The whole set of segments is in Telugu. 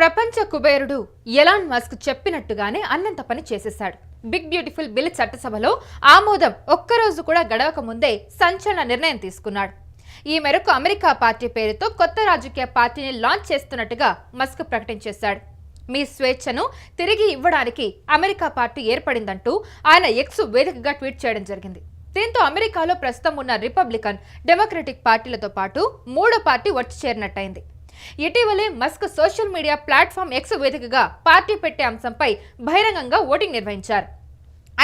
ప్రపంచ కుబేరుడు ఎలాన్ మస్క్ చెప్పినట్టుగానే అన్నంత పని చేసేశాడు. బిగ్ బ్యూటిఫుల్ బిల్ చట్టసభలో ఆమోదం ఒక్కరోజు కూడా గడవక ముందే సంచలన నిర్ణయం తీసుకున్నాడు. ఈ మేరకు అమెరికా పార్టీ పేరుతో కొత్త రాజకీయ పార్టీని లాంచ్ చేస్తున్నట్టుగా మస్క్ ప్రకటించేశాడు. మీ స్వేచ్ఛను తిరిగి ఇవ్వడానికి అమెరికా పార్టీ ఏర్పడిందంటూ ఆయన ఎక్స్ వేదికగా ట్వీట్ చేయడం జరిగింది. దీంతో అమెరికాలో ప్రస్తుతం ఉన్న రిపబ్లికన్, డెమోక్రటిక్ పార్టీలతో పాటు మూడో పార్టీ వచ్చి చేరినట్టయింది. ఇటీవలే Musk social media platform X వేదికగా పార్టీ పెట్టే అంశంపై బహిరంగంగా ఓటింగ్ నిర్వహించారు.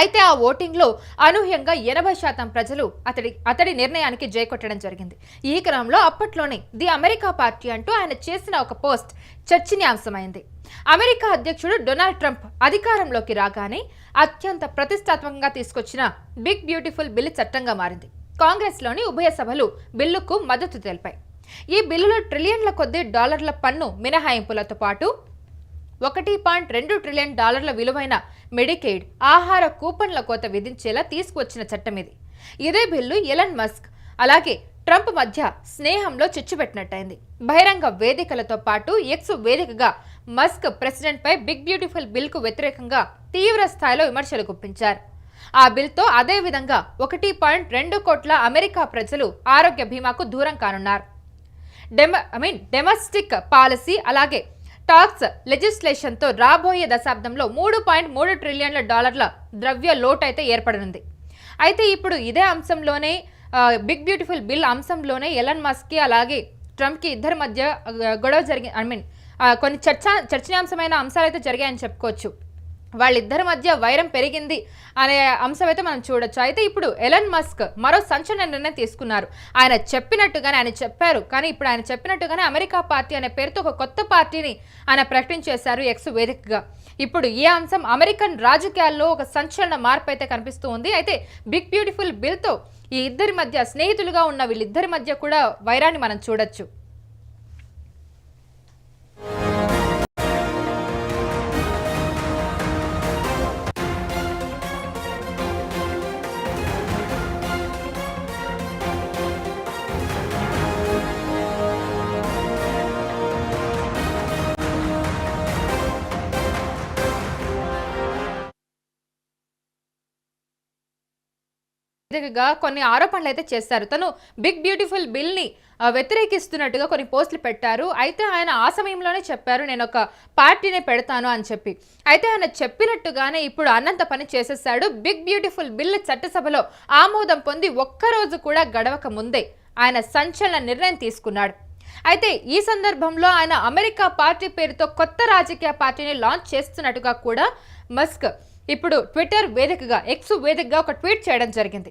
అయితే ఆ ఓటింగ్లో అనూహ్యంగా 80% ప్రజలు అతడి నిర్ణయానికి జైకొట్టడం జరిగింది. ఈ క్రమంలో అప్పట్లోనే ది అమెరికా పార్టీ అంటూ ఆయన చేసిన ఒక పోస్ట్ చర్చనీయాంశమైంది. అమెరికా అధ్యక్షుడు డొనాల్డ్ ట్రంప్ అధికారంలోకి రాగానే అత్యంత ప్రతిష్టాత్మకంగా తీసుకొచ్చిన బిగ్ బ్యూటిఫుల్ బిల్ చట్టంగా మారింది. కాంగ్రెస్లోని ఉభయ సభలు బిల్లుకు మద్దతు తెలిపాయి. ఈ బిల్లులో ట్రిలియన్ల కొద్దీ డాలర్ల పన్ను మినహాయింపులతో పాటు $1.2 ట్రిలియన్ విలువైన మెడికేడ్, ఆహార కూపన్ల కోత విధించేలా తీసుకువచ్చిన చట్టం ఇది. ఇదే బిల్లు ఎలాన్ మస్క్ అలాగే ట్రంప్ మధ్య స్నేహంలో చిచ్చుపెట్టినట్టయింది. బహిరంగ వేదికలతో పాటు ఎక్స్ వేదికగా మస్క్ ప్రెసిడెంట్ పై బిగ్ బ్యూటిఫుల్ బిల్ కు వ్యతిరేకంగా తీవ్ర స్థాయిలో విమర్శలు గుప్పించారు. ఆ బిల్తో అదే విధంగా 1.2 కోట్ల అమెరికా ప్రజలు ఆరోగ్య బీమాకు దూరం కానున్నారు. డొమెస్టిక్ పాలసీ అలాగే టాక్స్ లెజిస్లేషన్తో రాబోయే దశాబ్దంలో $3.3 ట్రిలియన్ల ద్రవ్య లోటు అయితే ఏర్పడనుంది. అయితే ఇప్పుడు ఇదే అంశంలోనే బిగ్ బ్యూటిఫుల్ బిల్ అంశంలోనే ఎలాన్ మస్క్ అలాగే ట్రంప్కి ఇద్దరి మధ్య గొడవ కొన్ని చర్చనీయాంశమైన అంశాలు అయితే జరిగాయని చెప్పుకోవచ్చు. వాళ్ళిద్దరి మధ్య వైరం పెరిగింది అనే అంశం అయితే మనం చూడొచ్చు. అయితే ఇప్పుడు ఎలాన్ మస్క్ మరో సంచలన నిర్ణయం తీసుకున్నారు. ఆయన చెప్పారు, కానీ ఇప్పుడు ఆయన చెప్పినట్టుగానే అమెరికా పార్టీ అనే పేరుతో ఒక కొత్త పార్టీని ఆయన ప్రకటించేశారు ఎక్స్ వేదికగా. ఇప్పుడు ఈ అంశం అమెరికన్ రాజకీయాల్లో ఒక సంచలన మార్పు అయితే కనిపిస్తూ ఉంది. అయితే బిగ్ బ్యూటిఫుల్ బిల్తో ఈ ఇద్దరి మధ్య స్నేహితులుగా ఉన్న వీళ్ళిద్దరి మధ్య కూడా వైరాన్ని మనం చూడొచ్చు. కొన్ని ఆరోపణలు అయితే చేశారు. తను బిగ్ బ్యూటిఫుల్ బిల్ ని వ్యతిరేకిస్తున్నట్టుగా కొన్ని పోస్టులు పెట్టారు. అయితే ఆయన ఆ సమయంలోనే చెప్పారు, నేను ఒక పార్టీనే పెడతాను అని చెప్పి. అయితే ఆయన చెప్పినట్టుగానే ఇప్పుడు అన్నంత పని చేసేసాడు. బిగ్ బ్యూటిఫుల్ బిల్ చట్టసభలో ఆమోదం పొంది ఒక్కరోజు కూడా గడవక ముందే ఆయన సంచలన నిర్ణయం తీసుకున్నాడు. అయితే ఈ సందర్భంలో ఆయన అమెరికా పార్టీ పేరుతో కొత్త రాజకీయ పార్టీని లాంచ్ చేస్తున్నట్టుగా కూడా మస్క్ ఇప్పుడు ట్విట్టర్ వేదికగా ఎక్స్ వేదికగా ఒక ట్వీట్ చేయడం జరిగింది.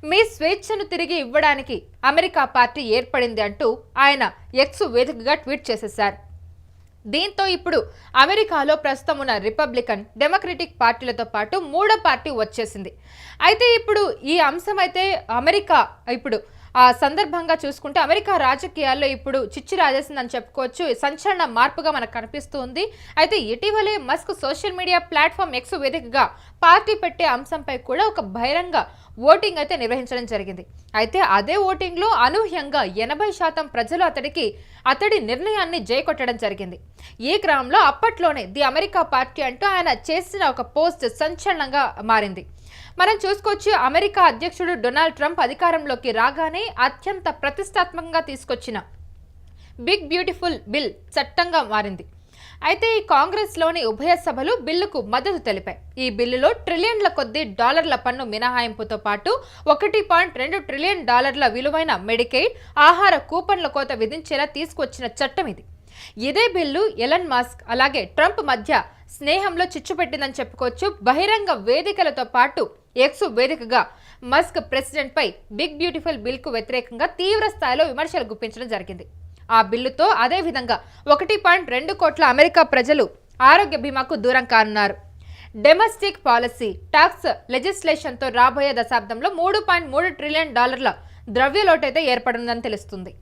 మీ స్వేచ్ఛను తిరిగి ఇవ్వడానికి అమెరికా పార్టీ ఏర్పడింది అంటూ ఆయన ఎక్స్ వేదికగా ట్వీట్ చేసేశారు. దీంతో ఇప్పుడు అమెరికాలో ప్రస్తుతం ఉన్న రిపబ్లికన్, డెమోక్రటిక్ పార్టీలతో పాటు మూడో పార్టీ వచ్చేసింది. అయితే ఇప్పుడు ఈ అంశం అయితే అమెరికా ఇప్పుడు ఆ సందర్భంగా చూసుకుంటే అమెరికా రాజకీయాల్లో ఇప్పుడు చిచ్చు రాజేసిందని చెప్పుకోవచ్చు. సంచలన మార్పుగా మనకు కనిపిస్తుంది. అయితే ఇటీవలే Musk social media platform X వేదికగా పార్టీ పెట్టే అంశంపై కూడా ఒక బహిరంగ ఓటింగ్ అయితే నిర్వహించడం జరిగింది. అయితే అదే ఓటింగ్లో అనూహ్యంగా 80% ప్రజలు అతడి నిర్ణయాన్ని జైకొట్టడం జరిగింది. ఈ క్రమంలో అప్పట్లోనే ది అమెరికా పార్టీ అంటూ ఆయన చేసిన ఒక పోస్ట్ సంచలనంగా మారింది. మనం చూసుకోవచ్చు, అమెరికా అధ్యక్షుడు డొనాల్డ్ ట్రంప్ అధికారంలోకి రాగానే అత్యంత ప్రతిష్టాత్మకంగా తీసుకొచ్చిన బిగ్ బ్యూటిఫుల్ బిల్ చట్టంగా మారింది. అయితే ఈ కాంగ్రెస్లోని ఉభయ సభలు బిల్లుకు మద్దతు తెలిపాయి. ఈ బిల్లులో ట్రిలియన్ల కొద్దీ డాలర్ల పన్ను మినహాయింపుతో పాటు $1.2 ట్రిలియన్ విలువైన మెడికేడ్, ఆహార కూపన్ల కోత విధించేలా తీసుకొచ్చిన చట్టం ఇది. ఇదే బిల్లు ఎలాన్ మస్క్ అలాగే ట్రంప్ మధ్య స్నేహంలో చిచ్చుపెట్టిందని చెప్పుకోవచ్చు. బహిరంగ వేదికలతో పాటు ఎక్స్ వేదికగా మస్క్ ప్రెసిడెంట్ పై బిగ్ బ్యూటిఫుల్ బిల్ కు వ్యతిరేకంగా తీవ్ర స్థాయిలో విమర్శలు గుప్పించడం జరిగింది. ఆ బిల్లుతో అదే విధంగా 1.2 కోట్ల అమెరికా ప్రజలు ఆరోగ్య బీమాకు దూరం కానున్నారు. డొమెస్టిక్ పాలసీ, టాక్స్ లెజిస్లేషన్తో రాబోయే దశాబ్దంలో $3.3 ట్రిలియన్ ద్రవ్య లోటు అయితే ఏర్పడుతుందని తెలుస్తుంది.